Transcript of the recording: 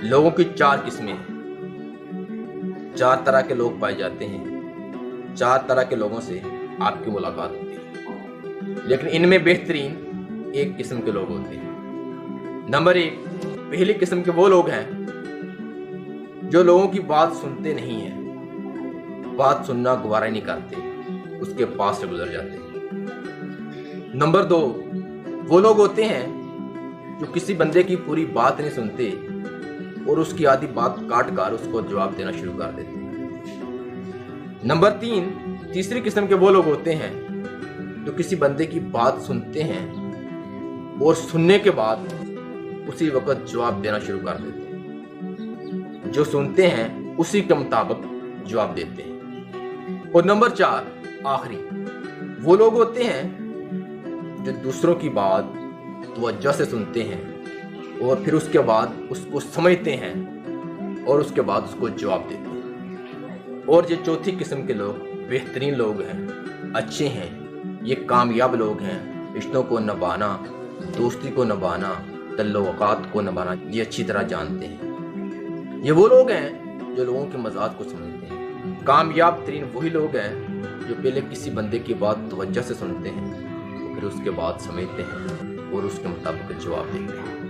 लोगों की 4 किस्में हैं। 4 तरह के लोग पाए जाते हैं। 4 तरह के लोगों से आपकी मुलाकात होती है, लेकिन इनमें बेहतरीन एक किस्म के लोग होते हैं। नंबर 1, पहली किस्म के वो लोग हैं जो लोगों की बात सुनते नहीं हैं, बात सुनना गवारा नहीं करते, उसके पास से गुजर जाते हैं। नंबर 2, वो लोग होते हैं जो किसी बंदे की पूरी बात नहीं सुनते और उसकी आधी बात काट कर उसको जवाब देना शुरू कर देते हैं। नंबर 3, तीसरी किस्म के वो लोग होते हैं जो किसी बंदे की बात सुनते हैं और सुनने के बाद उसी वक्त जवाब देना शुरू कर देते हैं। जो सुनते हैं उसी के मुताबिक जवाब देते हैं। और नंबर 4, आखिरी, वो लोग होते हैं जो दूसरों की बात तवज्जो से सुनते हैं और फिर उसके बाद उसको समझते हैं और उसके बाद उसको जवाब देते हैं। और ये चौथी किस्म के लोग बेहतरीन लोग हैं, अच्छे हैं, ये कामयाब लोग हैं। रिश्तों को निभाना, दोस्ती को निभाना, तल्लुकात को निभाना ये अच्छी तरह जानते हैं। ये वो लोग हैं जो लोगों के मजाक को समझते हैं। कामयाब तरीन वही लोग हैं जो पहले किसी बंदे की बात तवज्जो से सुनते हैं, फिर उसके बाद समझते हैं और उसके मुताबिक जवाब देते हैं।